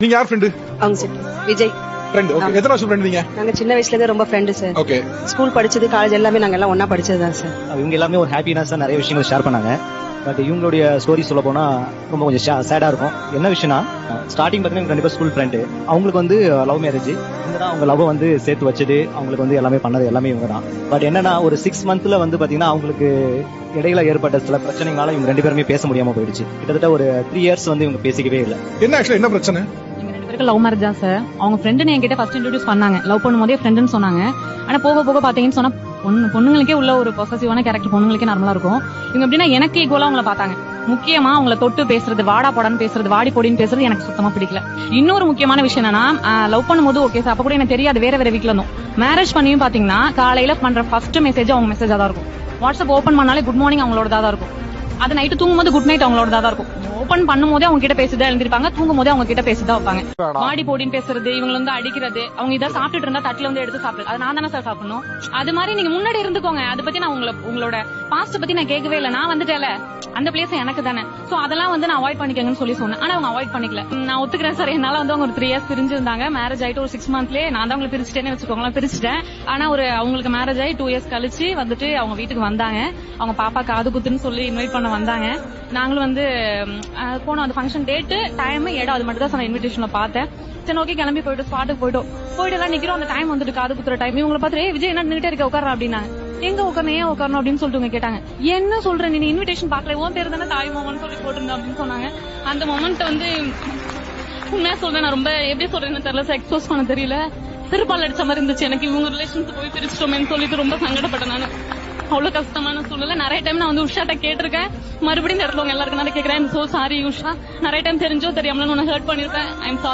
நீங்க யார் ஃப்ரெண்ட்? அவங்க சார் விஜய் ஃப்ரெண்ட். ஓகே. எத்தனை வருஷம் ஃப்ரெண்ட் நீங்க? நாங்க சின்ன வயசுல இருந்தே ரொம்ப ஃப்ரெண்ட் சார். ஓகே. ஸ்கூல் படிச்சது காலேஜ் எல்லாமே நாங்க எல்லாம் ஒண்ணா படிச்சது தான் சார். இவங்க எல்லாமே ஒரு ஹாப்பினஸா நிறைய விஷயங்கள் ஷேர் பண்ணாங்க. பட் இவங்களுடைய ஸ்டோரி சொல்ல போனா ரொம்ப கொஞ்சம் சேடா இருக்கும். என்ன விஷயம்னா ஸ்டார்டிங் பாத்தீங்கன்னா ரெண்டு பேர் ஸ்கூல் ஃப்ரெண்டு. அவங்களுக்கு வந்து லவ் மேரேஜ். இவங்க தான் அவங்க லவ் வந்து சேர்த்து வச்சது, அவங்களுக்கு வந்து எல்லாமே பண்ணது எல்லாமே இவங்க தான். பட் என்னன்னா ஒரு 6 மந்த்ல வந்து பாத்தீங்கன்னா அவங்களுக்கு இடையில ஏற்பட்ட சில பிரச்சனைகளால இவங்க ரெண்டு பேருமே பேச முடியாம போயிடுச்சு. கிட்டத்தட்ட ஒரு 3 இயர்ஸ் வந்து இவங்க பேசிக்கவே இல்லை. என்ன ஆக்சுவலா என்ன பிரச்சனை? லவ் மேரேஜ் தான் சார். அவங்க ஃப்ரெண்டுன்னு என்கிட்ட ஃபர்ஸ்ட் இன்ட்ரோடியூஸ் பண்ணாங்க. லவ் பண்ணும்போதே ஃப்ரெண்டுன்னு சொன்னாங்க. ஆனா போக போக பாத்தீங்கன்னு சொன்னா பொண்ணுங்களுக்கே உள்ள ஒரு பொசசிவான கேரக்டர் பொண்ணுங்களுக்கே நார்மலா இருக்கும். இவங்க எப்படின்னா எனக்கு ஈக்குவலா அவங்கள பாத்தாங்க. முக்கியமா அவங்கள தொட்டு பேசுறது, வாடா போடான்னு பேசுறது, வாடி பொடின்னு பேசுறது எனக்கு சுத்தமா பிடிக்கல. இன்னொரு முக்கியமான விஷயம் என்னன்னா லவ் பண்ணும்போது ஓகே சார், அப்ப கூட எனக்கு தெரியாது, வேற வேற வீட்ல இருந்தோம். மேரேஜ் பண்ணியும் பாத்தீங்கன்னா காலையில பண்ற ஃபர்ஸ்ட் மெசேஜ் அவங்க மெசேஜா தான் இருக்கும். வாட்ஸ்அப் ஓபன் பண்ணாலே குட் மார்னிங் அவங்களோட தான் இருக்கும். அது நைட்டு தூங்கும்போது குட் நைட் அவங்களோட தான் இருக்கும். ஓபன் பண்ணும் போதே அவங்க கிட்ட பேசிதான் எழுந்திருப்பாங்க, தூங்கும் போதே அவங்க கிட்ட பேசிதான் வைப்பாங்க. மாடி போடின்னு பேசுறது, இவங்க வந்து அடிக்கிறது, அவங்க இதை சாப்பிட்டுட்டு இருந்தா தட்டுல வந்து எடுத்து சாப்பிடுறது, அது நான் தானே சார் சாப்பிடணும். அது மாதிரி நீங்க முன்னாடி இருந்துக்கோங்க. அதை பத்தி நான் உங்களோட பாஸ்ட் பத்தி நான் கேட்கவே இல்லை. நான் வந்துட்டேல, அந்த பிளேஸ் எனக்கு தானே. சோ அதெல்லாம் வந்து நான் அவாய்ட் பண்ணிக்கங்கன்னு சொல்லி சொன்னேன். ஆனா அவங்க அவாய்ட் பண்ணிக்கல. நான் ஒத்துக்கிறேன் சார், என்னால வந்து அவங்க ஒரு 3 இயர்ஸ் பிரிஞ்சிருந்தாங்க. மேரேஜ் ஆயிட்டு ஒரு 6 மந்த்லயே நான் தான் அவங்களை பிரிச்சுட்டேன்னு வச்சுக்கோங்களேன், பிரிச்சுட்டேன். ஆனா அவங்களுக்கு மேரேஜ் ஆகி 2 இயர்ஸ் கழிச்சு வந்துட்டு அவங்க வீட்டுக்கு வந்தாங்க. அவங்க பாப்பா காது குத்துன்னு சொல்லி இன்வைட் பண்ண வந்தாங்க. நாங்களும் வந்து போனோம். அந்த ஃபங்க்ஷன் டேட்டு டைம் இடம் அது மட்டும் தான் நான் இன்விடேஷன்ல பார்த்தேன். சரி ஓகே கிளம்பி போயிட்டு ஸ்பாட்டுக்கு போயிட்டு எல்லாம் நிக்கிறோம். அந்த டைம் வந்துட்டு காது குத்துற டைம். இவங்களை பார்த்துட்டு விஜய் என்ன நின்னுட்டே இருக்க, உட்கார அப்படின்னாங்க. எங்க உட்காரணும், ஏன் உட்காரணும் அப்படின்னு சொல்லிட்டு கேட்டாங்க. என்ன சொல்றேன், நீ இன்விடேஷன் பாக்கல, உன் பேர் தானே தாய் மோகன் சொல்லி போட்டிருந்தேன் அப்படின்னு சொன்னாங்க. அந்த மொமெண்ட் வந்து உண்மையா சொல்றேன், நான் ரொம்ப எப்படி சொல்றேன்னு தெரியல சார், எக்ஸ்போஸ் பண்ண தெரியல. திருப்பால் அடிச்ச மாதிரி இருந்துச்சு எனக்கு. இவங்க ரிலேஷன்ஸ் போய் பிரிச்சிட்டோமேன்னு சொல்லிட்டு ரொம்ப சங்கடப்பட்டேன் நான். அவ்வளவு கஷ்டமான சூழ்நிலை. நிறைய டைம் நான் வந்து உஷாட்ட கேட்டிருக்கேன். மறுபடியும் இந்த இடத்துல எல்லாருக்கும் கேட்கிறேன். சோ சாரி உஷா, நிறைய டைம் தெரிஞ்சோ தெரியாமல உன்னை ஹர்ட் பண்ணிருப்பேன். I am sorry.